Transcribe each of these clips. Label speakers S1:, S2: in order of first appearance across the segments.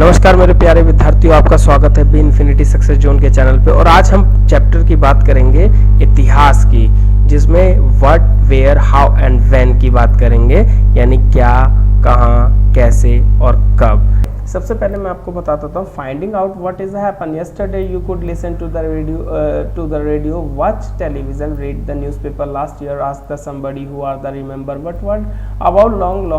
S1: नमस्कार मेरे प्यारे विद्यार्थियों, आपका स्वागत है बी इन्फिनिटी सक्सेस जोन के चैनल पे। और आज हम चैप्टर की बात करेंगे इतिहास की, जिसमें what, where, how and when की बात करेंगे, यानी क्या, कहाँ, कैसे और कब। सबसे पहले मैं आपको बता देता हूँ finding out what is happen yesterday. You could listen to the radio, watch television, read the newspaper last year, ask the somebody who are the remember but what about long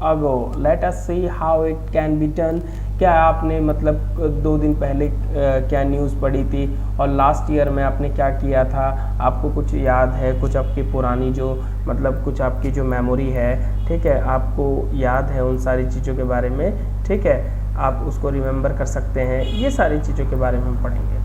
S1: ago, let us see how it can be done. क्या आपने मतलब 2 दिन पहले क्या news पढ़ी थी और last year में आपने क्या किया था, आपको कुछ याद है, कुछ आपकी पुरानी जो मतलब कुछ आपकी जो मेमोरी है, ठीक है, आपको याद है उन सारी चीज़ों के बारे में, ठीक है, आप उसको रिमेंबर कर सकते हैं। ये सारी चीज़ों के बारे में हम पढ़ेंगे,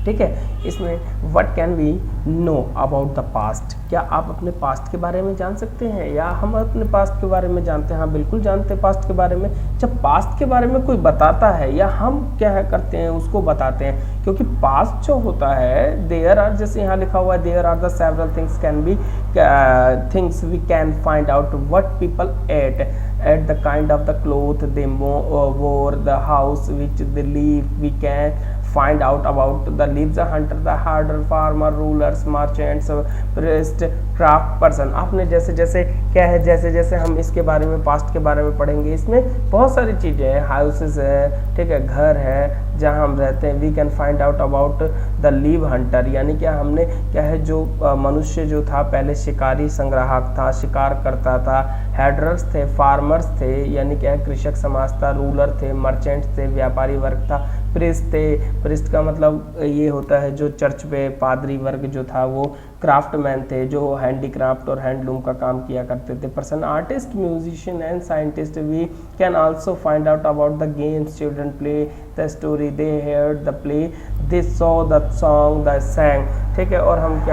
S1: ठीक है। इसमें what can we know about the past, क्या आप अपने पास्ट के बारे में जान सकते हैं या हम अपने पास्ट के बारे में जानते हैं? हाँ, बिल्कुल जानते हैं पास्ट के बारे में। जब पास्ट के बारे में कोई बताता है या हम क्या है करते हैं उसको बताते हैं, क्योंकि पास्ट जो होता है देयर आर, जैसे यहाँ लिखा हुआ है, there are the several things can be things we can find out what people at the kind of the cloth they wore, the house which they live. We can find out about the lives, the hunter, the herder, farmer, rulers, merchants, priest, craft person. आपने जैसे जैसे क्या है, जैसे जैसे हम इसके बारे में पास्ट के बारे में पढ़ेंगे, इसमें बहुत सारी चीज़ें हैं, हाउसेस है, ठीक है, घर है जहाँ हम रहते हैं। We can find out about the live hunter, यानी क्या हमने क्या है जो मनुष्य जो था पहले शिकारी संग्राहक था, शिकार करता था। हेडरर्स थे, फार्मर्स थे, यानी क्या है कृषक समाज था। रूलर थे, मर्चेंट्स थे, व्यापारी वर्ग था। प्रिस्ट थे, प्रिस्ट का मतलब ये होता है जो चर्च पे पादरी वर्ग जो था वो। क्राफ्टमैन थे जो हैंडीक्राफ्ट और हैंडलूम का काम किया करते थे। Person, artist, musician and scientist. We can also find out about the games children play, the story they heard, the play they saw, the song the sang, ठीक है। और हम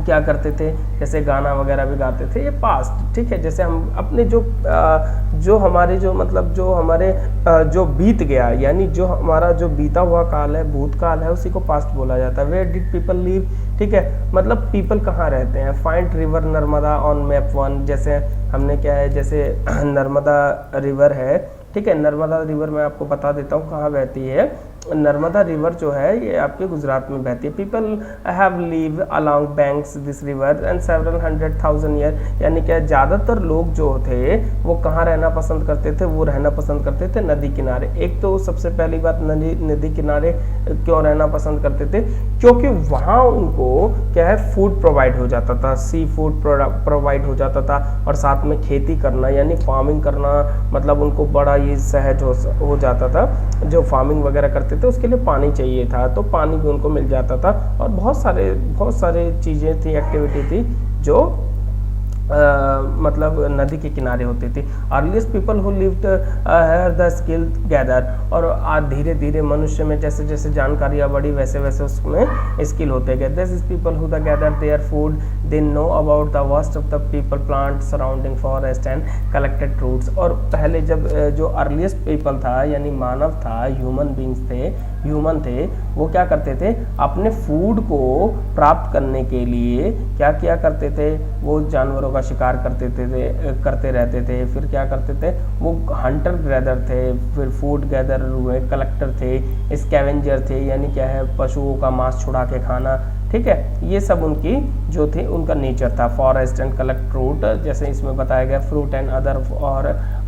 S1: क्या करते थे, जैसे गाना वगैरह भी गाते थे, ये पास्ट, ठीक है। जैसे हम अपने जो हमारे जो मतलब जो हमारे जो बीत गया, यानी जो हमारा जो बीता हुआ काल है, भूतकाल है, उसी को पास्ट बोला जाता है। वेयर डिड पीपल लिव, ठीक है, मतलब पीपल कहाँ रहते हैं। Find river Narmada on map 1, जैसे हमने क्या है, जैसे नर्मदा रिवर है, ठीक है। नर्मदा रिवर मैं आपको बता देता हूँ कहाँ बहती है। नर्मदा रिवर जो है ये आपके गुजरात में बहती है। People have live along banks this river and several 100,000 year, यानी क्या ज़्यादातर लोग जो थे वो कहाँ रहना पसंद करते थे, वो रहना पसंद करते थे नदी किनारे। एक तो सबसे पहली बात, नदी किनारे क्यों रहना पसंद करते थे, क्योंकि वहाँ उनको क्या है फूड प्रोवाइड हो जाता था, सी फूड प्रोवाइड हो जाता था, और साथ में खेती करना यानी फार्मिंग करना मतलब उनको बड़ा ये सहज हो जाता था। जो फार्मिंग वगैरह करते तो उसके लिए पानी चाहिए था, तो पानी भी उनको मिल जाता था। और बहुत सारे चीज़ें थी, एक्टिविटी थी जो मतलब नदी के किनारे होती थी। Earliest people who lived have the skill gather, और आज धीरे धीरे मनुष्य में जैसे जैसे जानकारियाँ बढ़ी वैसे वैसे उसमें स्किल होते गए। This is people who the gather there food, they know about the worst of the people, plant surrounding forest and collected fruits. और पहले जब जो अर्लीस्ट पीपल था यानी मानव था, ह्यूमन बींग्स थे, ह्यूमन थे, वो क्या करते थे, अपने फूड को प्राप्त करने के लिए क्या किया करते थे, वो जानवरों का शिकार करते रहते थे। फिर क्या करते थे, वो हंटर गैदर थे, फिर फूड गैदर हुए, कलेक्टर थे, स्कैवेंजर थे, यानी क्या है पशुओं का मांस छुड़ा के खाना, ठीक है। ये सब उनकी जो थे उनका नेचर था। फॉरेस्ट एंड कलेक्ट फ्रूट, जैसे इसमें बताया गया, fruit and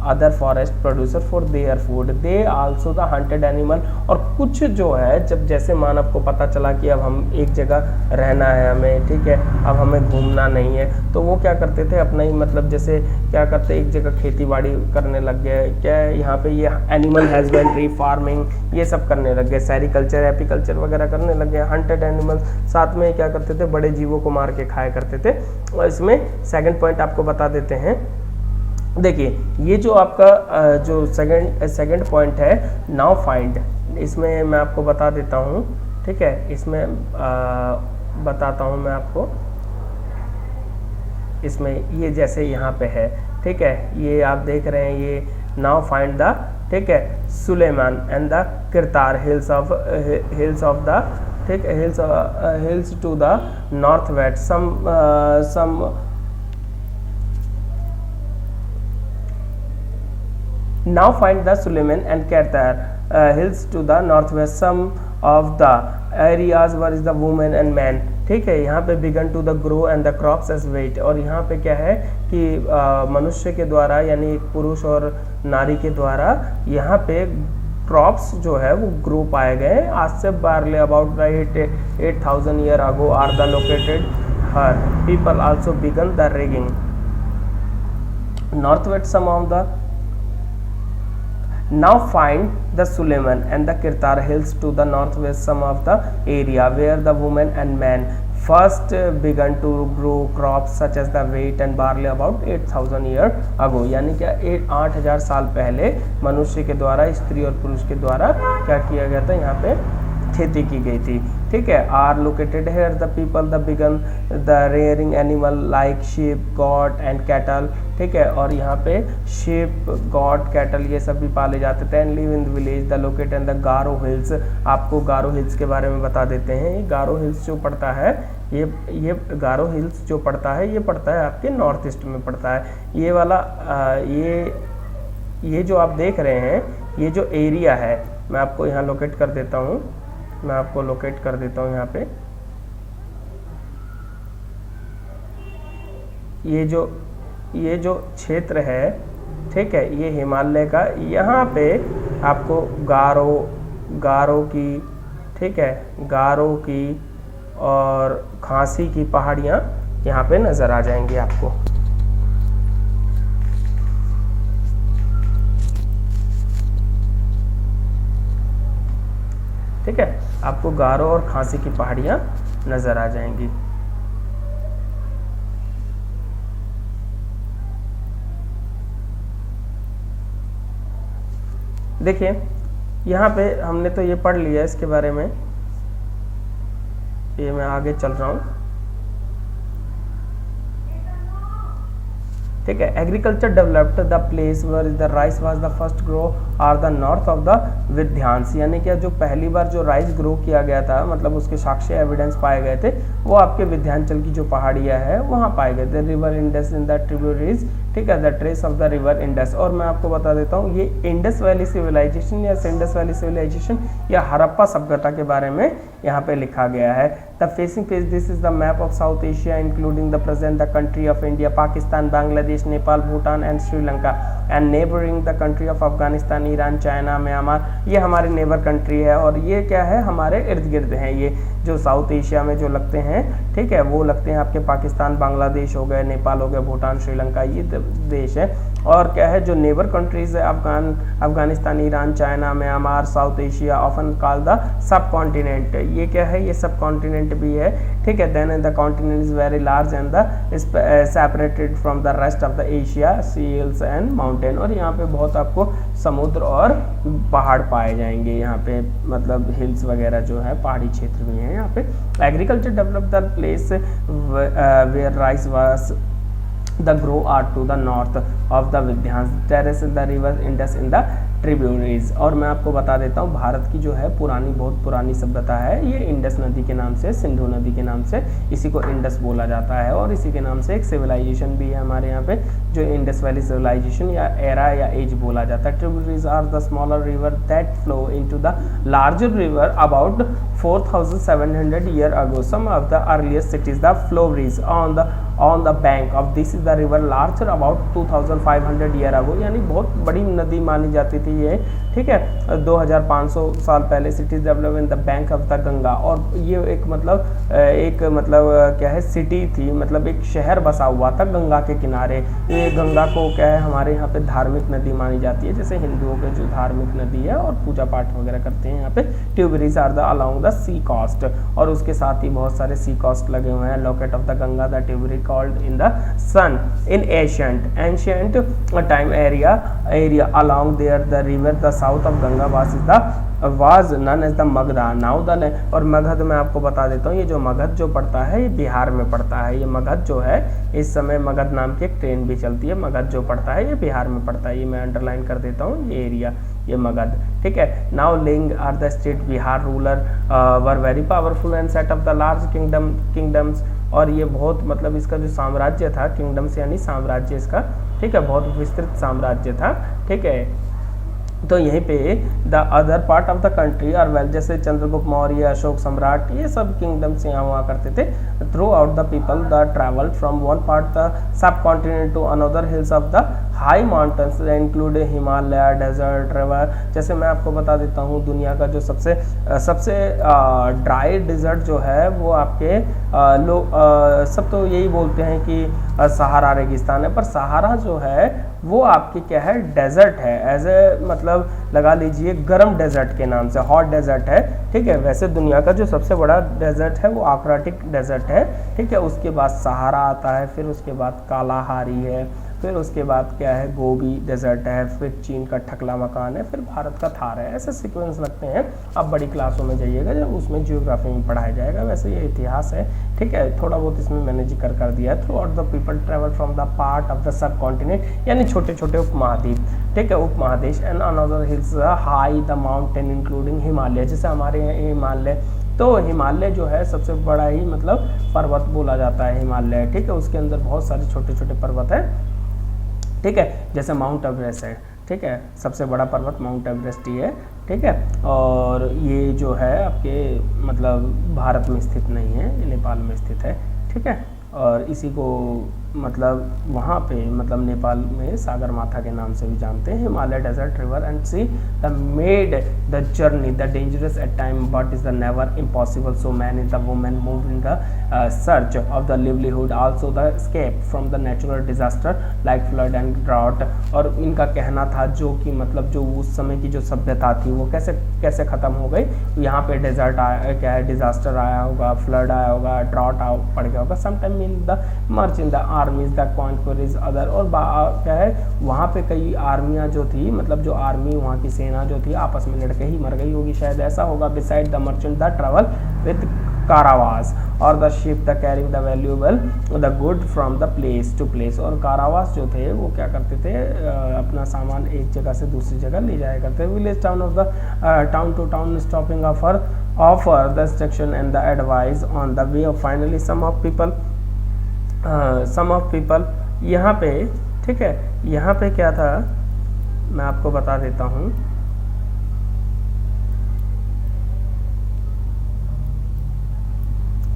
S1: other forest producer for their food, they also the hunted animal. और कुछ जो है जब जैसे मानव को पता चला कि अब हम एक जगह रहना है हमें, ठीक है, अब हमें घूमना नहीं है, तो वो क्या करते थे अपना ही मतलब जैसे क्या करते, एक जगह खेती बाड़ी करने लग गए, क्या है यहाँ पे ये एनिमल हस्बेंड्री, फार्मिंग, ये सब करने लग गए, सेरिकल्चर, एपीकल्चर वगैरह करने लग गए। हंटेड एनिमल, साथ में क्या करते थे, बड़े जीवों को मार के खाया करते थे। और इसमें सेकंड पॉइंट आपको बता देते हैं। देखिए ये जो आपका जो सेकंड पॉइंट है, नाउ फाइंड, इसमें मैं आपको बता देता हूँ, ठीक है, इसमें बताता हूँ मैं आपको। इसमें ये जैसे यहाँ पे है, ठीक है, ये आप देख रहे हैं, ये नाउ फाइंड द, ठीक है, Sulaiman and the Kirthar hills of the, ठीक है, hills to the north west, some Now find the Suleiman and Kertar hills to the northwest. Some of the areas where is the women and men. ठीक है, यहाँ पे began to the grow and the crops as wheat. और यहाँ पे क्या है कि मनुष्य के द्वारा यानी पुरुष और नारी के द्वारा यहाँ पे क्रॉप्स जो है वो ग्रो पाए गए. आज से barley about 8,000 year ago are the located here people also began the rigging. Northwest some of the. Now find the Suleiman and the Kirtar hills to the northwest some of the area where the women and men first began to grow crops such as the wheat and barley about 8,000 year ago. यानी क्या 8,000 साल पहले मनुष्य के द्वारा स्त्री और पुरुष के द्वारा क्या किया गया था, यहाँ पे खेती की गई थी. ठीक है. Are located here the people the began the rearing animal like sheep goat and cattle. ठीक है. और यहाँ पे शीप गॉट कैटल ये सब भी पाले जाते थे. And live in the village the located in the Garo hills. आपको गारो हिल्स के बारे में बता देते हैं. ये गारो हिल्स जो पड़ता है ये गारो हिल्स जो पड़ता है ये पड़ता है आपके नॉर्थ ईस्ट में पड़ता है. ये वाला ये जो आप देख रहे हैं ये जो एरिया है मैं आपको यहाँ लोकेट कर देता हूँ. मैं आपको लोकेट कर देता हूँ यहाँ पे. ये जो क्षेत्र है ठीक है ये हिमालय का. यहाँ पे आपको गारो की ठीक है गारो की और खासी की पहाड़ियाँ यहाँ पे नज़र आ जाएंगी आपको. ठीक है. आपको गारो और खासी की पहाड़ियाँ नज़र आ जाएंगी. देखिए यहाँ पे हमने तो ये पढ़ लिया इसके बारे में. ये मैं आगे चल रहा हूँ. ठीक है. Agriculture developed the place where the rice was the first grow are the north of the विध्यांस. यानी कि जो पहली बार जो राइस ग्रो किया गया था मतलब उसके साक्ष्य एविडेंस पाए गए थे वो आपके विध्यांचल की जो पहाड़ियाँ है वहाँ पाए गए थे. River Indus in the tributaries. ठीक है. The trace of the river Indus. और मैं आपको बता देता हूँ ये इंडस वैली सिविलाइजेशन या सिंडस वैली सिविलाइजेशन या हड़प्पा सभ्यता के बारे में यहाँ पे लिखा गया है. The facing page this is the map of south Asia including the present the country of India Pakistan Bangladesh Nepal Bhutan and Sri Lanka and neighbouring the country of Afghanistan Iran China Myanmar. ये हमारे नेबर कंट्री है और ये क्या है हमारे इर्द गिर्द हैं. ये जो साउथ एशिया में जो लगते हैं ठीक है वो लगते हैं आपके पाकिस्तान बांग्लादेश हो गए नेपाल हो गए भूटान श्रीलंका ये देश है. और क्या है जो नेबर कंट्रीज है Afghanistan Iran China Myanmar south Asia often called the sub continent. ये क्या है ये सब कॉन्टिनेंट भी है. ठीक है. Then the continent is very large and the separated from the rest of the Asia sea hills and mountain. और यहाँ पे बहुत आपको समुद्र और पहाड़ पाए जाएंगे. यहाँ पे मतलब हिल्स वगैरह जो है पहाड़ी क्षेत्र भी हैं यहाँ पे. Agriculture develop the place where rice was the grow are to the north of the Vidhyans terrace in the river Indus in the tributaries. और मैं आपको बता देता हूँ भारत की जो है बहुत पुरानी सभ्यता है ये इंडस नदी के नाम से सिंधु नदी के नाम से इसी को इंडस बोला जाता है. और इसी के नाम से एक सिविलाइजेशन भी है हमारे यहाँ पे जो इंडस वैली सिविलाइजेशन या एरा या एज बोला जाता है. Tributaries are the smaller river that flow into the larger river about 4,700 year ago. Some of the earliest cities the flourish on the bank of this is the river larger about 2,500 year ago. यानी बहुत बड़ी नदी मानी जाती थी ये. ठीक है. 2,500 साल पहले cities develop in the bank of the Ganga. और ये एक मतलब क्या है सिटी थी मतलब एक शहर बसा हुआ था गंगा के किनारे. ये गंगा को क्या है हमारे यहाँ पे धार्मिक नदी मानी जाती है जैसे हिंदुओं के जो धार्मिक नदी है और पूजा पाठ वगैरह करते हैं यहाँ पे. Tributaries are the along the sea coast. और उसके साथ ही बहुत सारे सी कोस्ट लगे हुए हैं. Locate of the Ganga the tributary called in the sun in ancient time area along there the river the south of Ganga was known as the Magधा. now the और मगध में आपको बता देता हूँ ये जो मगध जो पड़ता है ये बिहार में पड़ता है. ये मगध जो है इस समय मगध नाम की एक ट्रेन भी चलती है. मगध जो पड़ता है ये बिहार में पड़ता है. ये मैं अंडरलाइन कर देता हूँ ये एरिया ये मगध. ठीक है. Now ling are the state Bihar ruler were very powerful and set up the large kingdoms. और ये बहुत मतलब इसका जो साम्राज्य था किंगडम्स यानी साम्राज्य इसका. ठीक है. बहुत विस्तृत साम्राज्य था. ठीक है. तो यहीं पे the other part of the country और वेल, जैसे चंद्रगुप्त मौर्य, अशोक सम्राट, ये सब किंगडम्स यहाँ हुआ करते थे। Throughout the people the travel from one part the subcontinent to another hills of the high mountains include Himalaya, desert, river. जैसे मैं आपको बता देता हूँ, दुनिया का जो सबसे ड्राई डिजर्ट जो है वो आपके लोग सब तो यही बोलते हैं कि सहारा रेगिस्तान है, पर सहारा जो है वो आपकी क्या है, डेजर्ट है। एज ए मतलब लगा लीजिए गर्म डेजर्ट के नाम से, हॉट डेजर्ट है, ठीक है। वैसे दुनिया का जो सबसे बड़ा डेजर्ट है वो आर्कटिक डेजर्ट है, ठीक है। उसके बाद सहारा आता है, फिर उसके बाद कालाहारी है, फिर उसके बाद क्या है, गोबी डेजर्ट है, फिर चीन का ठकला मकान है, फिर भारत का थार है। ऐसे सीक्वेंस लगते हैं। आप बड़ी क्लासों में जाइएगा जब उसमें जियोग्राफी में पढ़ाया जाएगा। वैसे ये इतिहास है, ठीक है। थोड़ा बहुत इसमें मैंने जिक्र कर दिया है। Throughout the people travel from the part of the subcontinent, यानी छोटे छोटे उपमहाद्वीप, ठीक है, उपमहादेश। And another hills high the mountain including Himalaya, जैसे हमारे यहाँ हिमालय, तो हिमालय जो है सबसे बड़ा ही मतलब पर्वत बोला जाता है हिमालय, ठीक है। उसके अंदर बहुत सारे छोटे छोटे पर्वत हैं, ठीक है। जैसे माउंट एवरेस्ट है, ठीक है, सबसे बड़ा पर्वत माउंट एवरेस्ट ही है, ठीक है। और ये जो है आपके मतलब भारत में स्थित नहीं है, ये नेपाल में स्थित है, ठीक है। और इसी को मतलब वहाँ पे मतलब नेपाल में सागर माथा के नाम से भी जानते हैं। Himalaya desert river and sea the made the journey the dangerous at time but is the never impossible, so man is the women move in the search of the livelihood also the escape from the natural disaster like flood and drought. और इनका कहना था जो कि मतलब जो उस समय की जो सभ्यता थी वो कैसे कैसे ख़त्म हो गई। यहाँ पे डेजर्ट आया, क्या है, डिजास्टर आया होगा, फ्लड आया होगा, ड्राउट पड़ गया होगा, sometime in the march in the armies the conquered other. और क्या है, वहाँ पे कई आर्मियाँ जो थी, मतलब जो आर्मी वहाँ की सेना जो थी आपस में लड़के ही मर गई होगी, शायद ऐसा होगा। Beside the merchant the travel with caravans और the ship the carrying the valuable the good from the place to place. और कारावास जो थे वो क्या करते थे, अपना सामान एक जगह से दूसरी जगह ले जाया करते। Village town of the town to town stopping offer the instruction and the advice on the way of finally some of people यहाँ पे, ठीक है, यहाँ पे क्या था मैं आपको बता देता हूँ।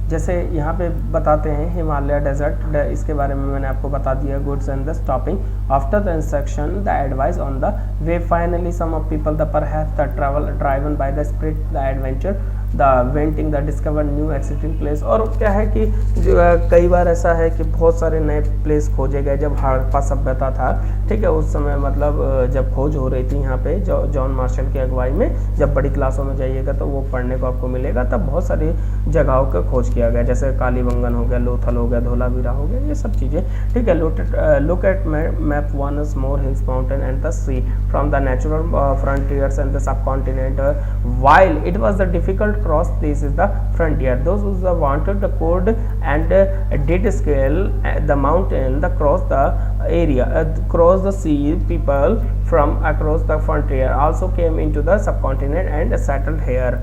S1: जैसे यहाँ पे बताते हैं हिमालय डेजर्ट, इसके बारे में मैंने आपको बता दिया। Goods and the stopping after the instruction the advice on the way finally some of people the perhaps the travel driven by the spirit the adventure the wanting the discover new exciting place. और क्या है कि जो कई बार ऐसा है कि बहुत सारे नए प्लेस खोजे गए। जब हड़प्पा सभ्यता था, ठीक है, उस समय मतलब जब खोज हो रही थी यहाँ पे जॉन मार्शल की अगुवाई में, जब बड़ी क्लासों में जाइएगा तो वो पढ़ने को आपको मिलेगा, तब बहुत सारी जगहों का खोज किया गया। जैसे कालीबंगन हो गया, लोथल हो गया, धोलावीरा हो गया, ये सब चीज़ें, ठीक है। Look at map once more hills mountain and the sea from the natural frontiers and the subcontinent while it was the difficult cross, this is the frontier. Those who wanted the code and did scale the mountain, the cross the area, cross the sea, people from across the frontier also came into the subcontinent and settled here.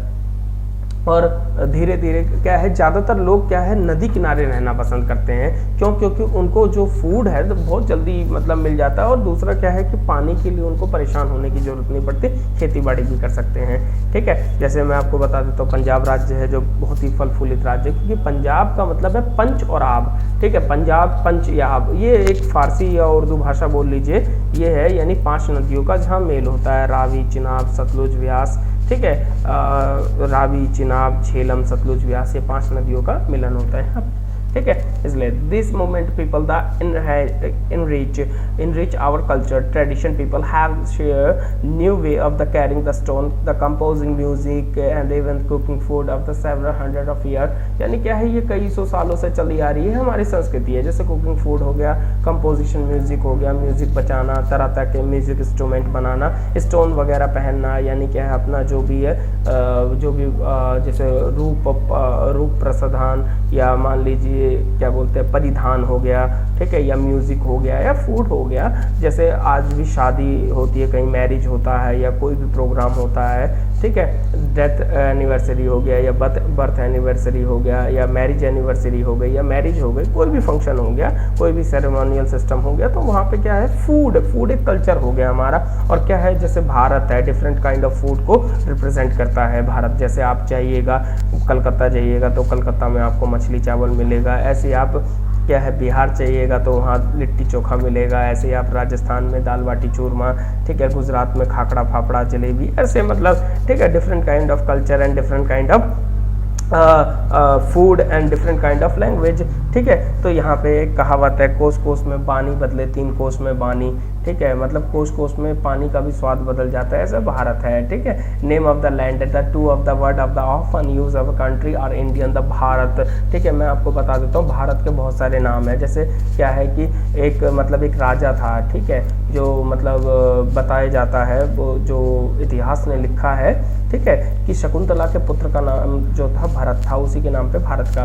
S1: और धीरे धीरे क्या है, ज़्यादातर लोग क्या है नदी किनारे रहना पसंद करते हैं। क्यों? क्योंकि उनको जो फूड है तो बहुत जल्दी मतलब मिल जाता है, और दूसरा क्या है कि पानी के लिए उनको परेशान होने की ज़रूरत नहीं पड़ती, खेती बाड़ी भी कर सकते हैं, ठीक है। जैसे मैं आपको बता देता हूँ, पंजाब राज्य है जो बहुत ही फल फूलित राज्य है, क्योंकि पंजाब का मतलब है पंच और आब, ठीक है। पंजाब पंच या आब, ये एक फारसी या उर्दू भाषा बोल लीजिए, ये है यानी 5 नदियों का जहाँ मेल होता है, रावी, चिनाब, सतलुज, व्यास, ठीक है। रावी, चिनाब, झेलम, सतलुज, व्यास, ये 5 नदियों का मिलन होता है यहाँ, ठीक है। इसलिए this moment people the enrich our culture tradition, people have share new way of the carrying the stone, the composing music and even cooking food of the several hundred of year। यानी क्या है, ये कई सौ सालों से चली आ रही है, हमारी संस्कृति है। जैसे कुकिंग फूड हो गया, कंपोजिशन म्यूजिक हो गया, म्यूजिक बजाना, तरह तरह के म्यूजिक इंस्ट्रूमेंट बनाना, स्टोन वगैरह पहनना, यानी क्या है अपना जो भी है जो भी जैसे रूप प्रसाधन, या मान लीजिए क्या बोलते हैं परिधान हो गया, ठीक है, या म्यूजिक हो गया या फूड हो गया। जैसे आज भी शादी होती है, कहीं मैरिज होता है या कोई भी प्रोग्राम होता है, ठीक है, डेथ एनिवर्सरी हो गया या बर्थ एनिवर्सरी हो गया या मैरिज एनिवर्सरी हो गई या मैरिज हो गई, कोई भी फंक्शन हो गया, कोई भी सेरेमोनियल सिस्टम हो गया, तो वहाँ पे क्या है फूड एक कल्चर हो गया हमारा। और क्या है, जैसे भारत है, डिफरेंट काइंड ऑफ फूड को रिप्रेजेंट करता है भारत। जैसे आप जाइएगा कलकत्ता जाइएगा तो कलकत्ता में आपको मछली चावल मिलेगा, ऐसे आप क्या है बिहार चाहिएगा तो वहाँ लिट्टी चोखा मिलेगा, ऐसे ही आप राजस्थान में दाल बाटी चूरमा, ठीक है, गुजरात में खाखड़ा फाफड़ा जलेबी, ऐसे मतलब ठीक है different kind of culture and different kind of food and different kind of language, ठीक है। तो यहाँ पे एक कहावत है, कोस कोस में पानी बदले 3 कोस में बानी, ठीक है, मतलब कोस कोस में पानी का भी स्वाद बदल जाता है, ऐसा भारत है, ठीक है। Name of the land, the two of the word of the often use of country और इंडियन, द भारत, ठीक है। मैं आपको बता देता हूँ भारत के बहुत सारे नाम है। जैसे क्या है कि एक मतलब एक राजा था, ठीक है, जो मतलब बताया जाता है, वो जो इतिहास ने लिखा है, ठीक है, कि शकुंतला के पुत्र का नाम जो था भरत था, उसी के नाम पे भारत का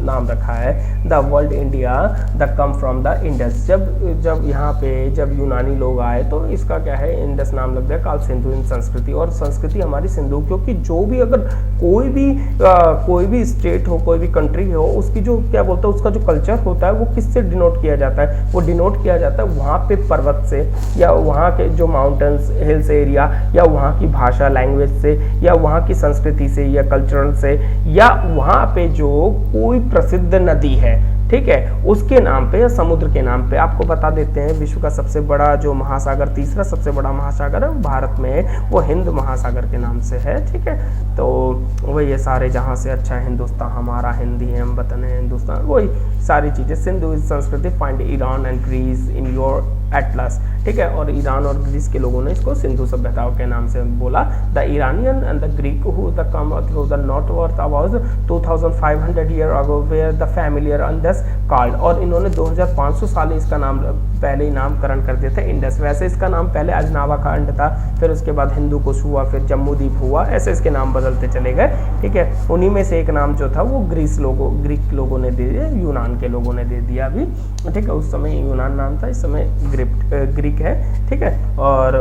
S1: नाम रखा है। The world India the come from the Indus, जब यहाँ पे जब यूनानी लोग आए तो इसका क्या है इंडस नाम लग गया, काल सिंधु इन संस्कृति, और संस्कृति हमारी सिंधु, क्योंकि जो भी अगर कोई भी स्टेट हो, कोई भी कंट्री हो, उसकी जो क्या बोलते हैं उसका जो कल्चर होता है वो किससे डिनोट किया जाता है, वो डिनोट किया जाता है वहाँ पे पर्वत से, या वहाँ के जो माउंटेन्स हिल्स एरिया, या वहाँ की भाषा लैंग्वेज से, या वहाँ की संस्कृति से या कल्चरल से, या वहाँ पे जो कोई प्रसिद्ध नदी है, ठीक है, उसके नाम पे या समुद्र के नाम पे। आपको बता देते हैं विश्व का सबसे बड़ा जो महासागर, तीसरा सबसे बड़ा महासागर है भारत में, वो हिंद महासागर के नाम से है, ठीक है। तो वही ये सारे जहाँ से अच्छा है हिंदुस्तान हमारा, हिंदी है, हम वतन है हिंदुस्तान, वही सारी चीजें। सिंधु संस्कृति find Iran and Greece in your atlas, ठीक है, और ईरान और ग्रीस के लोगों ने इसको सिंधु सभ्यताओं के नाम से बोला। The Iranian and the Greek who the come through the northwest about 2500 year ago where the familiar Indus called, और इन्होंने 2500 साल इसका नाम पहले ही नामकरण कर दिया था इंडस। वैसे इसका नाम पहले अजनावा खंड था, फिर उसके बाद हिंदू कुश हुआ, फिर जम्मू द्वीप हुआ, ऐसे इसके नाम बदलते चले गए, ठीक है। उन्हीं में से एक नाम जो था वो ग्रीक लोगों ने दे दिया, यूनान के लोगों ने दे दिया अभी, ठीक है। उस समय यूनान नाम था, इस समय ग्रीक है, ठीक है, और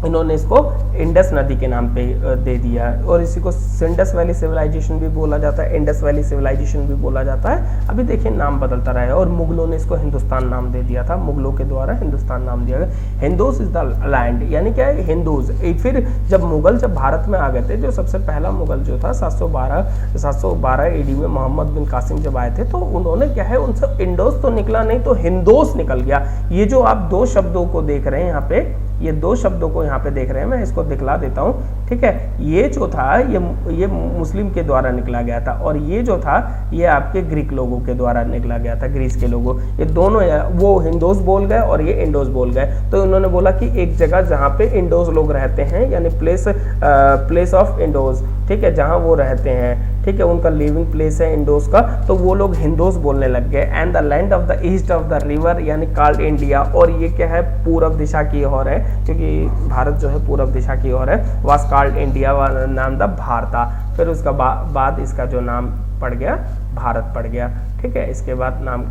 S1: इन्होंने इसको इंडस नदी के नाम पे दे दिया, और इसी को सिंडस वैली सिविलाइजेशन भी बोला जाता है, इंडस वैली सिविलाइजेशन भी बोला जाता है। अभी देखिए नाम बदलता रहा है, और मुगलों ने इसको हिंदुस्तान नाम दे दिया था, मुगलों के द्वारा हिंदुस्तान नाम दिया गया। हिंदूज इज द लैंड, यानी क्या है हिंदूज। फिर जब मुगल जब भारत में आ गए थे, जो सबसे पहला मुगल जो था 712 एडी में मोहम्मद बिन कासिम जब आए थे, तो उन्होंने क्या है उनसे इंडोस तो निकला नहीं, तो हिंदोस निकल गया। ये जो आप दो शब्दों को देख रहे हैं यहाँ पे, ये दो शब्दों को यहाँ पे देख रहे हैं, मैं इसको दिखला देता हूँ, ठीक है। ये जो था ये मुस्लिम के द्वारा निकला गया था, और ये जो था ये आपके ग्रीक लोगों के द्वारा निकला गया था, ग्रीस के लोगों, ये दोनों वो हिंदोस बोल गए और ये इंडोस बोल गए। तो उन्होंने बोला कि एक जगह जहाँ पे इंडोस लोग रहते हैं, यानी प्लेस ऑफ इंडोस, ठीक है, जहाँ वो रहते हैं, ठीक है, उनका लिविंग प्लेस है इंडोस का, तो वो लोग हिंदोस बोलने लग गए। And the land of the east of the river यानी कॉल्ड इंडिया, और ये क्या है पूर्व दिशा की ओर है, क्योंकि भारत जो है पूर्व दिशा की ओर है, वाज कॉल्ड इंडिया, नाम द भारता। फिर उसका बाद इसका जो नाम पड़ गया भारत पड़ गया, ठीक है। इसके बाद नाम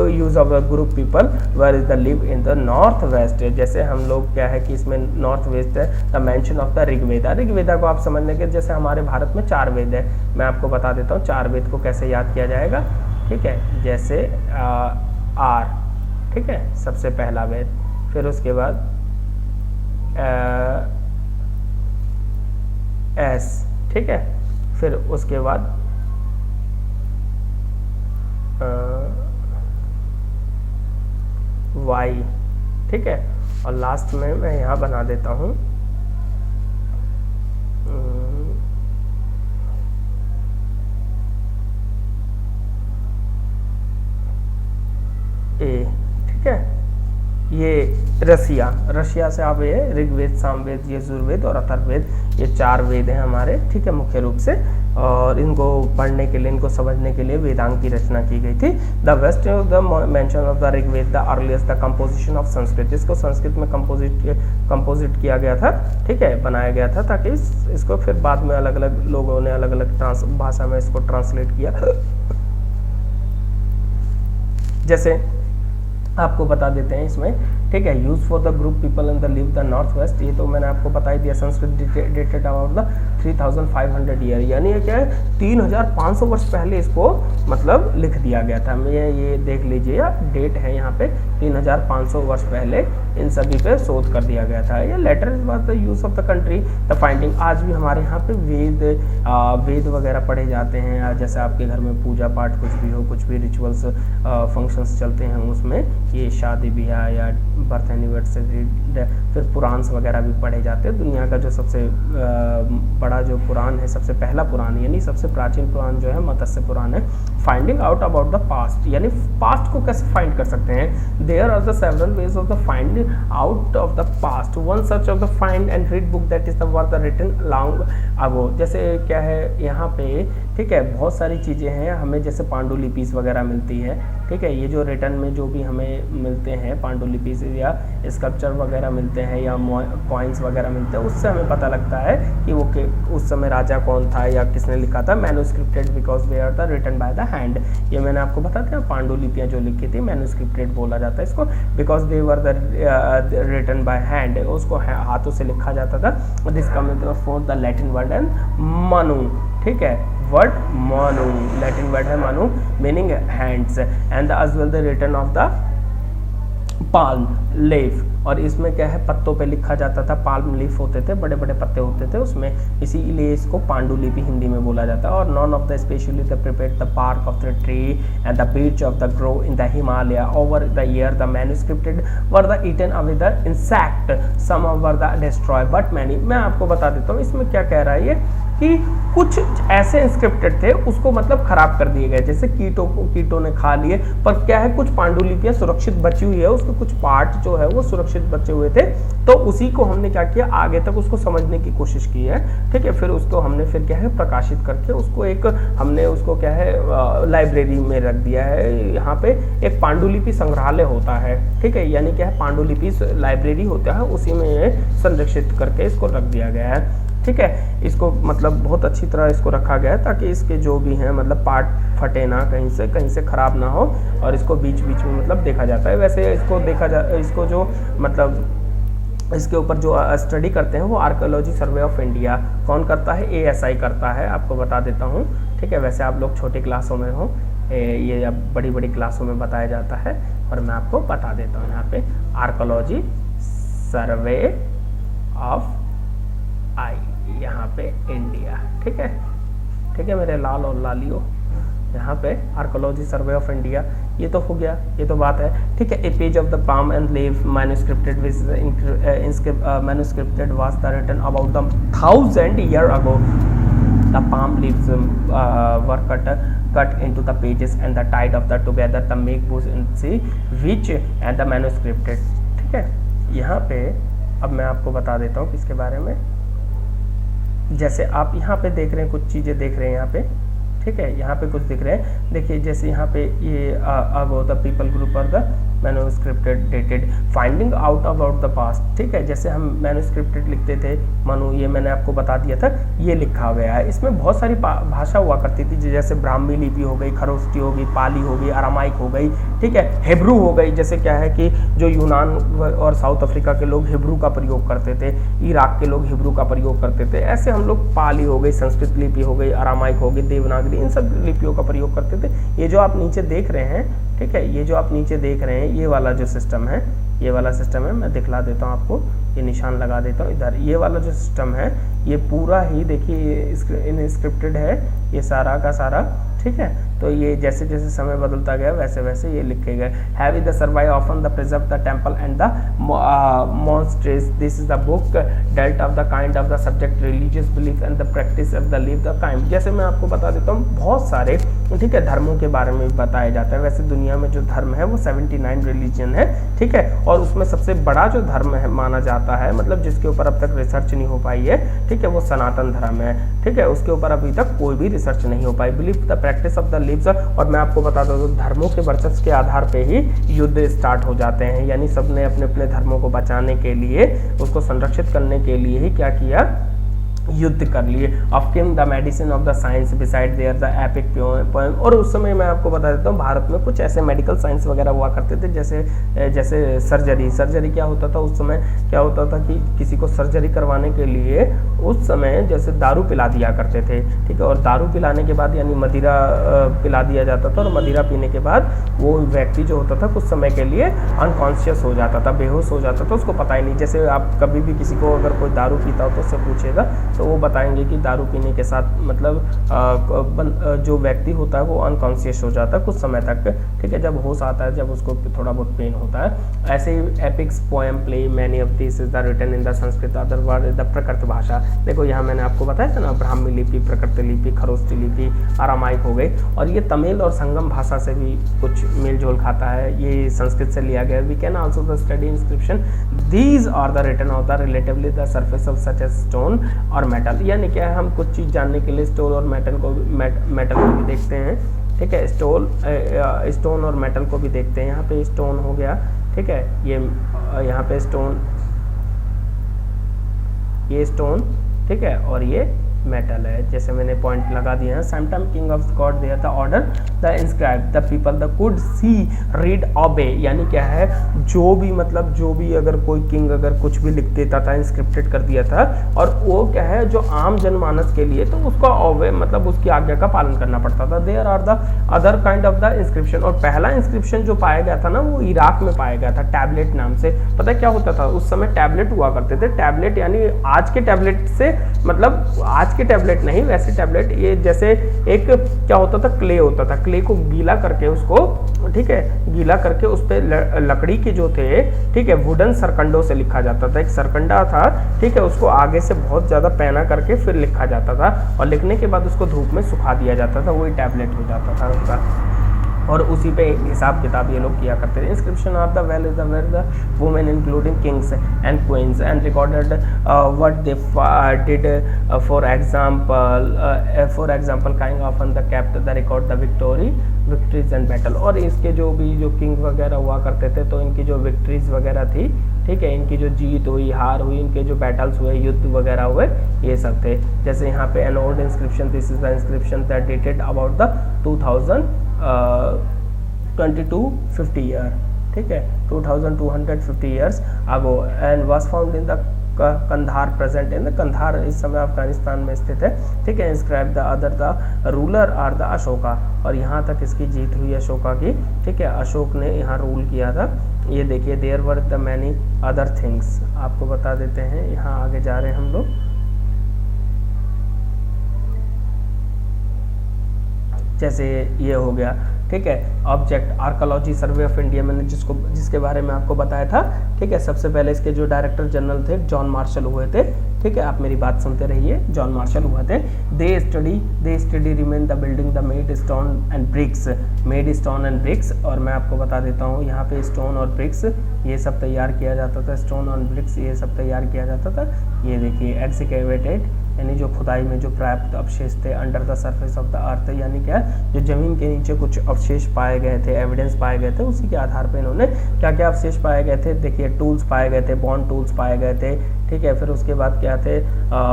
S1: use of the group people where is the live in the north west, जैसे हम लोग क्या है कि इसमें नॉर्थ वेस्ट है। The mention of the Rigveda, Rigveda को आप समझने के, जैसे हमारे भारत में 4 वेद है, मैं आपको बता देता हूँ 4 वेद को कैसे याद किया जाएगा, ठीक है। जैसे आर, ठीक है, सबसे पहला वेद, फिर उसके बाद एस, ठीक है, फिर उसके बाद वाई, ठीक है, और लास्ट में मैं यहाँ बना देता हूँ ए, ठीक है। ये रशिया से आप ये ऋग्वेद, सामवेद, यजुर्वेद और अथर्ववेद, ये 4 वेद हैं हमारे, ठीक है, मुख्य रूप से। और इनको पढ़ने के लिए, इनको समझने के लिए वेदांग की रचना की गई थी। The west of the mention of the Rigveda the earliest the composition of Sanskrit, जिसको संस्कृत में कंपोजिट किया गया था, ठीक है, बनाया गया था, ताकि इसको फिर बाद में अलग अलग लोगों ने अलग अलग भाषा में इसको ट्रांसलेट किया, जैसे आपको बता देते हैं इसमें, ठीक है, use for the group people in the live the north waste, ये तो मैंने आपको बता ही दिया। Sanskrit dated about the 3500 year, यानी ये क्या है 3500 वर्ष पहले इसको मतलब लिख दिया गया था। मैं ये देख लीजिए, डेट है यहाँ पे 3500 वर्ष पहले इन सभी पे शोध कर दिया गया था। ये letter is was the use of the country the finding. आज भी हमारे यहाँ पे वेद वगैरह पढ़े जाते हैं, जैसे आपके घर में पूजा पाठ कुछ भी हो, कुछ भी रिचुअल्स फंक्शंस चलते हैं उसमें ये शादी ब्याह या बर्थ एनिवर्सरी, फिर पुराण वगैरह भी पढ़े जाते हैं। दुनिया का जो सबसे बड़ा जो पुराण है, सबसे पहला पुराण यानी सबसे प्राचीन पुराण जो है मत्स्य पुराण है। Finding out about the past, यानी पास्ट को कैसे फाइंड कर सकते हैं। There are the several ways of the finding out of the past, one search of the find and read book that is the worth written long ago. जैसे क्या है यहाँ पे, ठीक है, बहुत सारी चीज़ें हैं हमें, जैसे पांडुलिपीस वगैरह मिलती है, ठीक है, ये जो रिटर्न में जो भी हमें मिलते हैं पांडुलिपीस या स्कल्पचर वगैरह मिलते हैं या कॉइन्स वगैरह मिलते हैं, उससे हमें पता लगता है कि वो उस समय राजा कौन था या किसने लिखा था। Manuscripts because they are the written by the hand, ये मैंने आपको बता दिया। पांडुलिपियाँ जो लिखी थी मैन्युस्क्रिप्टेड बोला जाता है इसको, because they were the written by hand, उसको हाथों से लिखा जाता था। This coming for the Latin word and manu, ठीक है, वर्ड मनु, लैटिन वर्ड है manu, meaning hands, and as well the written of the palm leaf, और इसमें क्या है पत्तों पे लिखा जाता था। पाल्म लीफ होते थे, बड़े बड़े पत्ते होते थे उसमें, इसीलिए इसको पांडुलिपि हिंदी में बोला जाता है। और none of the specially the prepared the bark of the tree and the beech of the grow in the Himalaya over the year the manuscripts were the eaten away the insect, some were the destroy but many. मैं आपको बता देता हूँ इसमें क्या कह रहा है ये, कि कुछ ऐसे इंस्क्रिप्टेड थे उसको मतलब खराब कर दिए गए, जैसे कीटों ने खा लिए, पर क्या है कुछ पांडुलिपियां सुरक्षित बची हुई है, उसके कुछ पार्ट जो है वो सुरक्षित बचे हुए थे, तो उसी को हमने क्या किया आगे तक उसको समझने की कोशिश की है, ठीक है। फिर उसको हमने फिर क्या है प्रकाशित करके उसको एक हमने उसको क्या है लाइब्रेरी में रख दिया है। यहाँ पे एक पांडुलिपि संग्रहालय होता है, ठीक है, यानी क्या है पांडुलिपि लाइब्रेरी होता है, उसी में संरक्षित करके इसको रख दिया गया है, ठीक है। इसको मतलब बहुत अच्छी तरह इसको रखा गया है ताकि इसके जो भी हैं मतलब पार्ट फटे ना, कहीं से खराब ना हो, और इसको बीच बीच में मतलब देखा जाता है। वैसे इसको इसको जो मतलब इसके ऊपर जो स्टडी करते हैं वो आर्कियोलॉजी सर्वे ऑफ इंडिया कौन करता है, ASI करता है, आपको बता देता हूँ, ठीक है। वैसे आप लोग छोटी क्लासों में हो, ये अब बड़ी बड़ी क्लासों में बताया जाता है, और मैं आपको बता देता हूँ यहाँ पे आर्कियोलॉजी सर्वे ऑफ यहाँ पे इंडिया, ठीक है मेरे लाल और लालियों, यहाँ पे आर्कियोलॉजी सर्वे ऑफ इंडिया, ये तो हो गया, ये तो बात है, ठीक है। A page of the palm and leaf manuscripts manuscripts was the written about the 1000 year ago, the palm leaves were cut into the pages and the tied of the together the make books in see which and the manuscripted, ठीक है। यहाँ पे अब मैं आपको बता देता हूँ किसके बारे में, जैसे आप यहाँ पे देख रहे हैं कुछ चीज़ें देख रहे हैं यहाँ पे, ठीक है, यहाँ पे कुछ दिख रहे हैं, देखिए जैसे यहाँ पे ये अगो द पीपल ग्रुप और the manuscripts dated finding out about the past, ठीक है। जैसे हम मैन्युस्क्रिप्टेड लिखते थे मनु, ये मैंने आपको बता दिया था, ये लिखा गया है। इसमें बहुत सारी भाषा हुआ करती थी, जैसे ब्राह्मी लिपि हो गई, खरोष्टी हो गई, पाली हो गई, अरामाइक हो गई, ठीक है, हिब्रू हो गई। जैसे क्या है कि जो यूनान और साउथ अफ्रीका के लोग हिब्रू का प्रयोग करते थे, इराक के लोग हिब्रू का प्रयोग करते थे, ऐसे हम लोग पाली हो गई, संस्कृत लिपि हो गई, अरामाइक हो गई, देवनागरी, इन सब लिपियों का प्रयोग करते थे। ये जो आप नीचे देख रहे हैं, ठीक है, ये जो आप नीचे देख रहे हैं, ये वाला जो सिस्टम है, ये वाला सिस्टम है, मैं दिखला देता हूँ आपको, ये निशान लगा देता हूँ इधर, ये वाला जो सिस्टम है ये पूरा ही देखिए इनस्क्रिप्टेड है, ये सारा का सारा, ठीक है। तो ये जैसे जैसे समय बदलता गया वैसे वैसे ये लिखे गए। Have the survive often the preserve the temple and the monasteries, this is the book dealt of the kind of the subject religious belief and the practice of the live the kind. जैसे मैं आपको बता देता हूँ बहुत सारे, ठीक है, धर्मों के बारे में बताया जाता है। वैसे दुनिया में जो धर्म है वो 79 रिलीजन है, ठीक है, और उसमें सबसे बड़ा जो धर्म है माना जाता है, मतलब जिसके ऊपर अब तक रिसर्च नहीं हो पाई है, ठीक है, वो सनातन धर्म है, ठीक है, उसके ऊपर अभी तक कोई भी रिसर्च नहीं हो पाई। Believe the practice of the lives, और मैं आपको बता दूं धर्मों के वर्चस्व के आधार पे ही युद्ध स्टार्ट हो जाते हैं, यानी सबने अपने अपने धर्मों को बचाने के लिए, उसको संरक्षित करने के लिए ही क्या किया, युद्ध कर लिए। Of kim the medicine of the science beside there the epic poem. और उस समय मैं आपको बता देता हूँ भारत में कुछ ऐसे मेडिकल साइंस वगैरह हुआ करते थे, जैसे सर्जरी क्या होता था उस समय, क्या होता था कि किसी को सर्जरी करवाने के लिए उस समय जैसे दारू पिला दिया करते थे, ठीक है, और दारू पिलाने के बाद यानी मदिरा पिला दिया जाता था, और मदिरा पीने के बाद वो व्यक्ति जो होता था कुछ समय के लिए अनकॉन्शियस हो जाता था, बेहोश हो जाता था, उसको पता ही नहीं। जैसे आप कभी भी किसी को अगर कोई दारू पीता हो तो उससे पूछेगा तो वो बताएंगे कि दारू पीने के साथ मतलब जो व्यक्ति होता है वो अनकॉन्शियस हो जाता है कुछ समय तक, ठीक है, जब होश आता है, जब उसको थोड़ा बहुत पेन होता है। ऐसे ही epics poem play many of this is the written in the Sanskrit other word the Prakrit भाषा। देखो यहाँ मैंने आपको बताया था ना, ब्राह्मी लिपि, प्रकृत लिपि, खरोष्ठी लिपि, अरामाइक हो गई, और ये तमिल और संगम भाषा से भी कुछ मेल जोल खाता है, ये संस्कृत से लिया गया। We can also the study inscription these are the written of the relatively the surface of such as stone और मेटल। यानी क्या है, हम कुछ चीज़ जानने के लिए स्टोन और मेटल को भी देखते हैं, ठीक है, स्टोन और मेटल को भी देखते हैं। यहाँ पे स्टोन हो गया, ठीक है, ये यहाँ पे स्टोन, ये स्टोन, ठीक है, और ये मेटल है, जैसे मैंने पॉइंट लगा दिए हैं। Sometime king of god there the order the inscribe the people the could see read obey. यानी क्या है, जो भी अगर कोई किंग अगर कुछ भी लिख देता था, इंस्क्रिप्टेड कर दिया था, और वो क्या है जो आम जनमानस के लिए तो उसका ऑबे मतलब उसकी आज्ञा का पालन करना पड़ता था। There are the other kind of the inscription. और पहला इंस्क्रिप्शन जो पाया गया था ना वो इराक में पाया गया था, टैबलेट नाम से। पता है क्या होता था उस समय, टैबलेट हुआ करते थे। टैबलेट यानी आज के टैबलेट से मतलब आज के टैबलेट नहीं, वैसे टैबलेट ये जैसे एक क्या होता था, क्ले होता था, क्ले को गीला करके उसको, ठीक है, गीला करके उस पर लकड़ी के जो थे, ठीक है, वुडन सरकंडों से लिखा जाता था। एक सरकंडा था, ठीक है, उसको आगे से बहुत ज़्यादा पैना करके फिर लिखा जाता था, और लिखने के बाद उसको धूप में सुखा दिया जाता था, वही टैबलेट हो जाता था उसका। और उसी पे हिसाब किताब ये लोग किया करते थे। Inscription of the well is the were the women including kings and queens and recorded what they did for example king often the kept the record the victories and battle. और इसके जो किंग वगैरह हुआ करते थे तो इनकी जो विक्ट्रीज वगैरह थी, ठीक है, इनकी जो जीत हुई, हार हुई, इनके जो बैटल्स हुए, युद्ध वगैरह हुए, ये सब थे। जैसे यहाँ पे an old inscription, this is the inscription that dated about the 2250 year, ठीक है, 2250 years ago, and was found in the Kandahar, present in the Kandahar, इस समय अफगानिस्तान में स्थित है, ठीक है। Inscribe the other the ruler are the Ashoka, और यहाँ तक इसकी जीत हुई अशोका की, ठीक है, अशोक ने यहाँ रूल किया था। ये देखिए, there were the many other things, आपको बता देते हैं, यहाँ आगे जा रहे हैं हम लोग। जैसे ये हो गया, ठीक है, object archaeology survey of India, मैंने जिसके बारे में आपको बताया था, ठीक है। सबसे पहले इसके जो डायरेक्टर जनरल थे जॉन मार्शल हुए थे, ठीक है, आप मेरी बात सुनते रहिए, जॉन मार्शल हुए थे। They study remain the building the made stone and bricks, और मैं आपको बता देता हूँ यहाँ पे स्टोन और ब्रिक्स ये सब तैयार किया जाता था, स्टोन और ब्रिक्स ये सब तैयार किया जाता था। ये देखिए, एक्सकेवेटेड यानी जो खुदाई में जो प्राप्त अवशेष थे, under the surface of the earth, यानी क्या, जो जमीन के नीचे कुछ अवशेष पाए गए थे, एविडेंस पाए गए थे, उसी के आधार पर इन्होंने क्या क्या अवशेष पाए गए थे, देखिए, टूल्स पाए गए थे, बॉन्ड टूल्स पाए गए थे, ठीक है। फिर उसके बाद क्या थे,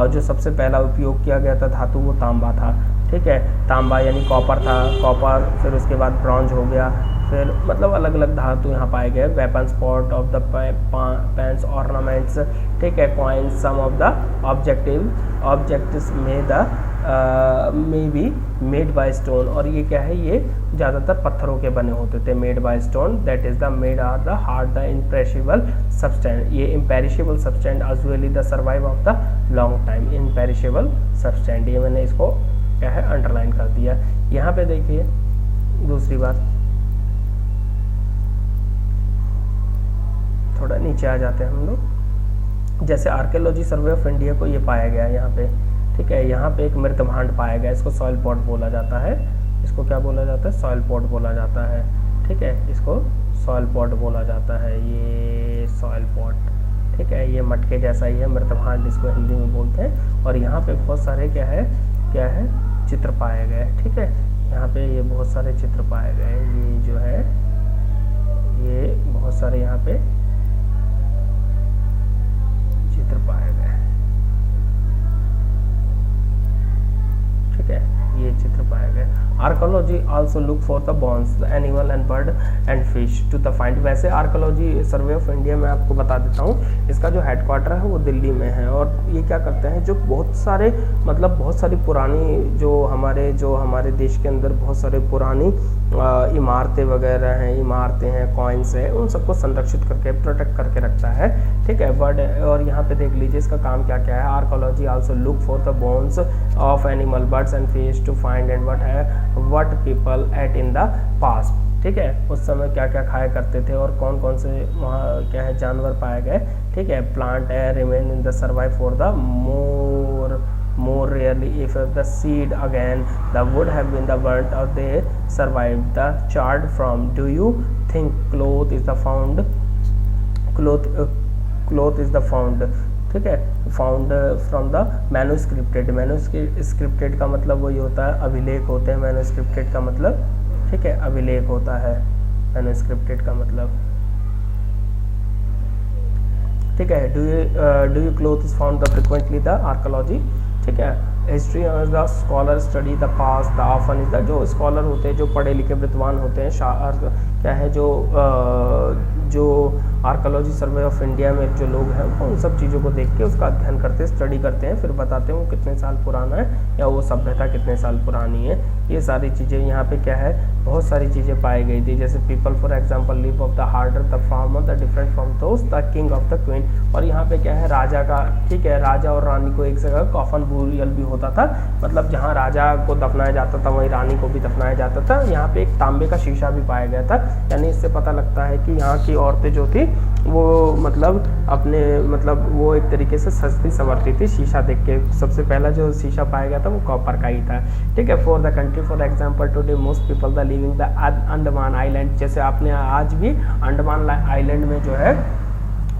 S1: जो सबसे पहला उपयोग किया गया था धातु वो तांबा था, ठीक है, तांबा यानी कॉपर था, कॉपर, फिर उसके बाद ब्रॉन्ज हो गया, फिर मतलब अलग अलग धातु यहाँ पाए गए। Weapons, pot of the pens, ornaments, ठीक है, coins, some of the objects may be made by stone, और ये क्या है, ये ज़्यादातर पत्थरों के बने होते थे, made by stone, that is the made are the hard the imperishable substance, ये इम्पेरिशेबल सब्सटेंस अजुअली the survive of the long time, imperishable substance, ये मैंने इसको क्या है अंडरलाइन कर दिया। यहाँ पे देखिए दूसरी बात, थोड़ा नीचे आ जाते हैं हम लोग। जैसे आर्कियोलॉजी सर्वे ऑफ इंडिया को ये पाया गया है यहाँ पे, ठीक है, यहाँ पे एक मृत भांड पाया गया, इसको सॉइल पॉट बोला जाता है, इसको क्या बोला जाता है, सॉइल पॉट बोला जाता है, ठीक है, इसको सॉइल पॉट बोला जाता है, ये सॉइल पॉट, ठीक है, ये मटके जैसा ही है, मृत भांड इसको हिंदी में बोलते हैं। और यहाँ पे बहुत सारे क्या है चित्र पाए गए, ठीक है, यहाँ पे ये बहुत सारे चित्र पाए गए, ये जो है ये बहुत सारे यहाँ पे चित्र पाए गए, also look for the bones, the animal and bird and fish to the find। वैसे आर्कोलॉजी सर्वे ऑफ इंडिया में आपको बता देता हूँ, इसका जो हेडक्वार्टर है वो दिल्ली में है। और ये क्या करते हैं, जो बहुत सारे मतलब बहुत सारी पुरानी जो हमारे देश के अंदर बहुत सारे पुरानी इमारतें वगैरह हैं, इमारतें हैं, कॉइन्स हैं, उन सबको संरक्षित करके प्रोटेक्ट करके रखता है। ठीक है, बर्ड। और यहाँ पे देख लीजिए इसका काम क्या क्या है। Archaeology also look for the bones of animal, birds and fish to find and what people ate in the past. ठीक है, उस समय क्या क्या खाया करते थे और कौन कौन से वहाँ क्या है जानवर पाए गए। ठीक है, plant air remain in the survive for the more rarely if the seed again the would have been the burnt or they survived the charred from। Do you think cloth is the found ठीक है, found from the मैन्युस्क्रिप्टेड। मैन्युस्क्रिप्टेड का मतलब वही होता है, अभिलेख होते हैं। मैन्युस्क्रिप्टेड का मतलब ठीक है अभिलेख होता है, मैन्युस्क्रिप्टेड का मतलब। ठीक है, do you cloth is found the frequently the archaeology. ठीक है, history the scholar study the past the often is the. जो स्कॉलर होते हैं, जो पढ़े लिखे विद्वान होते हैं, क्या है जो आर्कोलॉजी सर्वे ऑफ इंडिया में जो लोग हैं वो उन सब चीज़ों को देख के उसका अध्ययन करते हैं, स्टडी करते हैं, फिर बताते हैं वो कितने साल पुराना है या वो सभ्यता कितने साल पुरानी है। ये सारी चीज़ें यहाँ पे क्या है, बहुत सारी चीज़ें पाई गई थी। जैसे people for example live of the harder the farmer the different from दोस्त the king of the queen. और यहाँ पे क्या है, राजा का ठीक है, राजा और रानी को एक जगह कॉफन बूरियल भी होता था, मतलब जहाँ राजा को दफनाया जाता था वहीं रानी को भी दफनाया जाता था। यहाँ पे एक तांबे का शीशा भी पाया गया था, यानी इससे पता लगता है कि यहाँ की औरतें जो थी वो मतलब अपने मतलब वो एक तरीके से सजती संवरती थी शीशा देख के। सबसे पहला जो शीशा पाया गया था वो कॉपर का ही था। ठीक है, for the country for example today most people the living the Andaman island. जैसे आपने आज भी अंडमान आइलैंड में जो है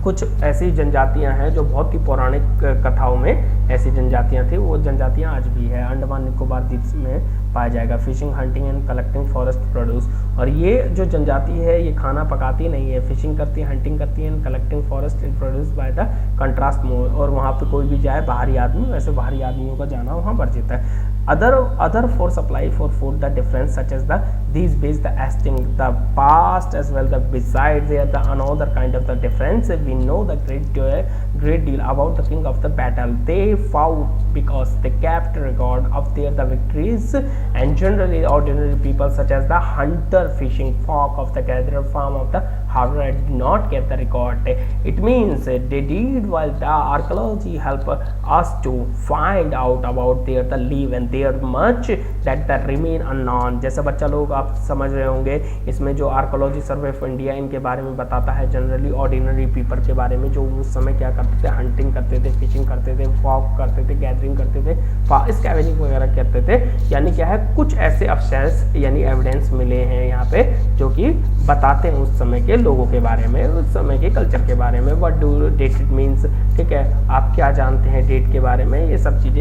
S1: कुछ ऐसी जनजातियां हैं जो बहुत ही पौराणिक कथाओं में ऐसी जनजातियां थी, वो जनजातियां आज भी है। अंडमान निकोबार द्वीप में पाया जाएगा। Fishing, hunting and collecting forest produce. और ये जो जनजाति है ये खाना पकाती नहीं है, फिशिंग करती है, हंटिंग करती है and collecting forest is produce by the contrast more. और वहाँ पे कोई भी जाए बाहरी आदमी, वैसे बाहरी आदमियों का जाना वहाँ वर्जित है। Other for supply for food the difference such as the these base the esting the past as well the beside there the another kind of the difference we know the great deal about the king of the battle they fought because they kept record of their the victories and generally ordinary people such as the hunter fishing folk of the gatherer farm of the harvester did not get the record. It means they did while the archaeology help us to find out about their the live and there much that the remain unknown। जैसे बच्चा लोग आप समझ रहे होंगे, इसमें जो archaeology survey of India इनके बारे में बताता है, जनरली ऑर्डिनरी पीपल के बारे में जो उस समय क्या करते थे, हंटिंग करते थे, फिशिंग करते थे, फॉक करते थे, गैदरिंग करते थे, स्कैवेजिंग वगैरह करते थे। यानी क्या है, कुछ ऐसे अवशेष यानी एविडेंस मिले हैं यहाँ पे जो कि बताते हैं उस समय के लोगों के बारे में, उस समय के कल्चर के बारे में। What do that it means. ठीक है, आप क्या जानते हैं डेट के बारे में, ये सब चीज़ें।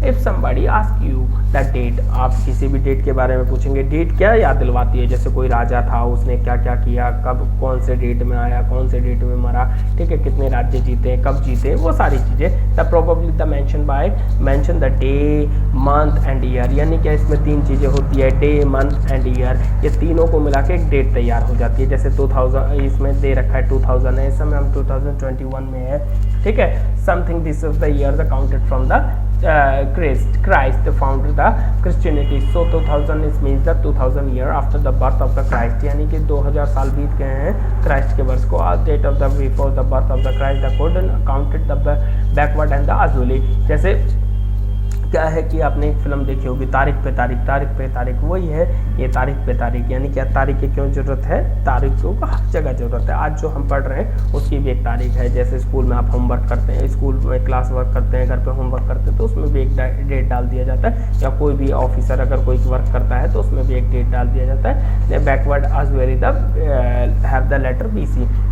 S1: If somebody ask you the date, आप किसी भी डेट के बारे में पूछेंगे, डेट क्या याद दिलवाती है। जैसे कोई राजा था, उसने क्या क्या किया, कब कौन से डेट में आया, कौन से डेट में मरा, ठीक है, कितने राज्य जीते, कब जीते, वो सारी चीज़ें। The probably the mention the day month and year. यानी क्या इसमें तीन चीज़ें होती है, डे मंथ एंड ईयर, ये तीनों को मिला के एक डेट तैयार हो जाती है। जैसे 2000 इसमें दे रखा है 2000 है, इस समय हम 2021 में है। ठीक है, something this is the year counted from the Christ founded the Christianity, so 2000 is means the 2000 year after the birth of the Christ। यानी कि 2000 साल बीत गए हैं क्राइस्ट के वर्ष को। आज date of the before the birth of the Christ the code counted the backward and the usually. जैसे क्या है कि आपने एक फिल्म देखी होगी, तारीख पे तारीख, वही है ये तारीख पे तारीख। यानी क्या तारीख की क्यों जरूरत है, तारीखों को हर जगह जरूरत है। आज जो हम पढ़ रहे हैं उसकी भी एक तारीख है। जैसे स्कूल में आप होमवर्क करते हैं, स्कूल में क्लास वर्क करते हैं, घर पे होमवर्क करते हैं, तो उसमें भी एक डेट डाल दिया जाता है। या कोई भी ऑफिसर अगर कोई वर्क करता है तो उसमें भी एक डेट डाल दिया जाता है। Backward as very the have the letter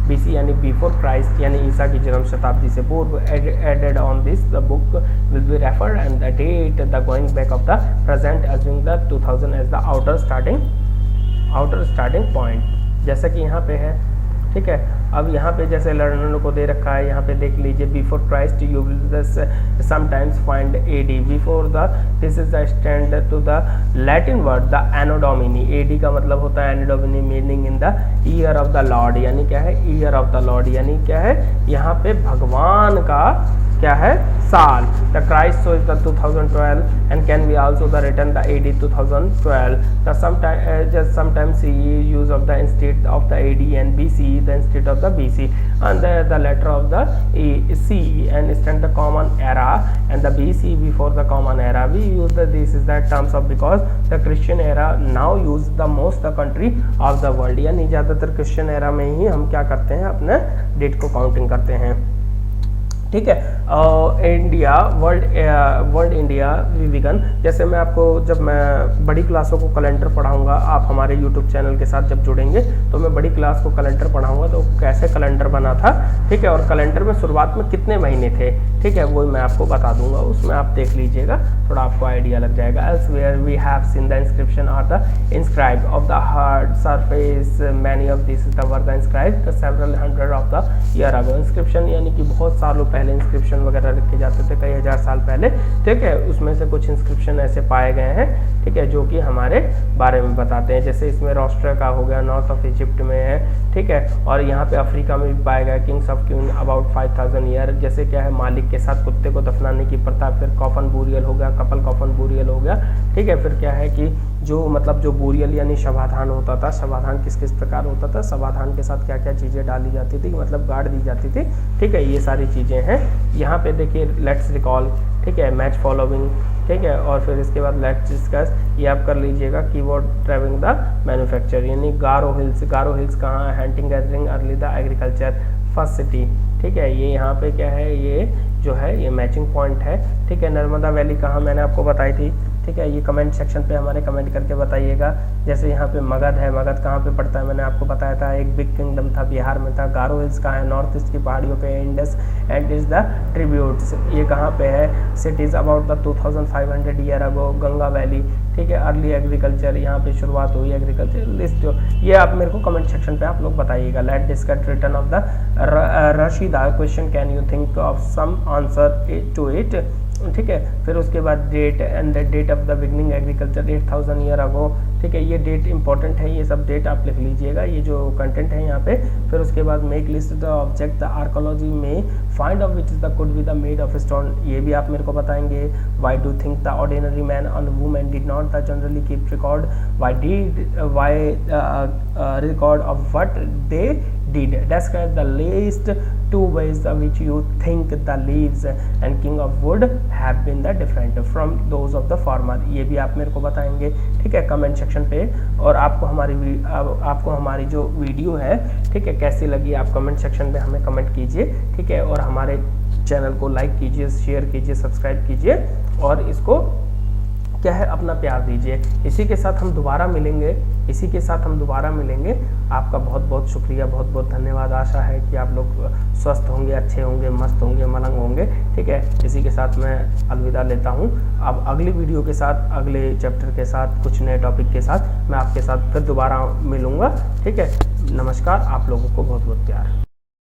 S1: BC यानी बिफोर क्राइस्ट, यानी ईसा की जन्म शताब्दी से पूर्व। Added on this the book will be referred and the date the going back of the present assuming the 2000 as the outer starting point। जैसा कि यहाँ पे है, ठीक है। अब यहाँ पे जैसे लर्नर को दे रखा है, यहाँ पे देख लीजिए, before Christ you will sometimes find AD before the, this is the stand to the Latin word the Anno Domini. AD का मतलब होता है Anno Domini, meaning in the year of the Lord, यानी क्या है, ईयर ऑफ द लॉर्ड, यानी क्या है, यहाँ पे भगवान का क्या है, साल। The Christ so is the 2012 and can be also the return the AD 2012। The sometimes see use of the instead of the AD and BC, the instead of the BC and the letter of the C and stand the common era and the BC before the common era. We use the this is the terms of because the Christian era now use the most the country of the world, यानी ज़्यादातर Christian era में ही हम क्या करते हैं, अपने date को counting करते हैं, ठीक है। इंडिया वर्ल्ड इंडिया विविगन, जैसे मैं आपको जब मैं बड़ी क्लासों को कैलेंडर पढ़ाऊंगा, आप हमारे यूट्यूब चैनल के साथ जब जुड़ेंगे तो मैं बड़ी क्लास को कैलेंडर पढ़ाऊंगा, तो कैसे कैलेंडर बना था, ठीक है, और कैलेंडर में शुरुआत में कितने महीने थे, ठीक है, वो मैं आपको बता दूंगा, उसमें आप देख लीजिएगा, थोड़ा आपको आइडिया लग जाएगा। Elsewhere we have seen the inscription are the inscribe of the hard surface, many of this is the were the inscribe the several hundred of the year ago. Inscription यानी कि बहुत सालों पहले इंस्क्रिप्शन वगैरह रखे जाते थे, कई हजार साल पहले, ठीक है, उसमें से कुछ इंस्क्रिप्शन ऐसे पाए गए हैं, ठीक है, जो कि हमारे बारे में बताते हैं। जैसे इसमें रोस्ट्रा का हो गया, नॉर्थ ऑफ इजिप्ट में है, ठीक है, और यहाँ पे अफ्रीका में भी पाया गया, kings of queen about 5000 year, जैसे क्या है, मालिक के साथ कुत्ते को दफनाने की प्रथा, फिर कॉफन बूरियल हो गया, कपल कॉफन बूरियल हो गया, ठीक है, फिर क्या है कि जो मतलब जो बूरियल यानी शवाधान होता था, शवाधान किस किस प्रकार होता था, शवाधान के साथ क्या क्या चीज़ें डाली जाती थी, मतलब गाड़ दी जाती थी, ठीक है, ये सारी चीज़ें हैं। यहाँ पे देखिए लेट्स रिकॉल, ठीक है, मैच फॉलोइंग, ठीक है, और फिर इसके बाद लेट्स डिस्कस, ये आप कर लीजिएगा, कीवर्ड ट्रैवलिंग द मैन्युफैक्चर, यानी गारो हिल्स कहाँ है, hunting gathering early the agriculture first city, ठीक है, ये यहाँ पे क्या है, ये जो है ये मैचिंग पॉइंट है, ठीक है। नर्मदा वैली कहाँ मैंने आपको बताई थी, ठीक है, ये कमेंट सेक्शन पे हमारे कमेंट करके बताइएगा। जैसे यहाँ पे मगध है, मगध कहाँ पे पड़ता है, मैंने आपको बताया था, एक बिग किंगडम था, बिहार में था। गारो हिल्स कहाँ है, नॉर्थ ईस्ट की पहाड़ियों पे, Indus and is the tributes, ये कहाँ पे है, cities about the 2500 year ago, Ganga valley, ठीक है, अर्ली एग्रीकल्चर, यहाँ पे शुरुआत हुई एग्रीकल्चर लिस्ट, जो ये आप मेरे को कमेंट सेक्शन पे आप लोग बताइएगा। Let discuss return of the Rashida question, can you think of some answer to it, ठीक है, फिर उसके बाद date and the date of the beginning agriculture 8000 year ago, ठीक है, ये डेट इंपॉर्टेंट है, ये सब डेट आप लिख लीजिएगा, ये जो कंटेंट है यहाँ पे। फिर उसके बाद make list the object the archaeology में find of which is the could be the made of stone, ये भी आप मेरे को बताएंगे। Why do think the ordinary man and women did not the generally keep record, why record of what they did, describe the least 2 ways which you think the leaves and king of wood have been the different from those of the farmer, ये भी आप मेरे को बताएंगे, ठीक है, comment section पे। और आपको हमारी जो वीडियो है, ठीक है, कैसी लगी आप कमेंट सेक्शन पे हमें कमेंट कीजिए, ठीक है, और हमारे चैनल को लाइक कीजिए, शेयर कीजिए, सब्सक्राइब कीजिए, और इसको क्या है, अपना प्यार दीजिए। इसी के साथ हम दोबारा मिलेंगे, आपका बहुत बहुत शुक्रिया, बहुत बहुत धन्यवाद। आशा है कि आप लोग स्वस्थ होंगे, अच्छे होंगे, मस्त होंगे, मलंग होंगे, ठीक है। इसी के साथ मैं अलविदा लेता हूँ। अब अगली वीडियो के साथ, अगले चैप्टर के साथ, कुछ नए टॉपिक के साथ मैं आपके साथ फिर दोबारा मिलूँगा, ठीक है। नमस्कार, आप लोगों को बहुत बहुत प्यार।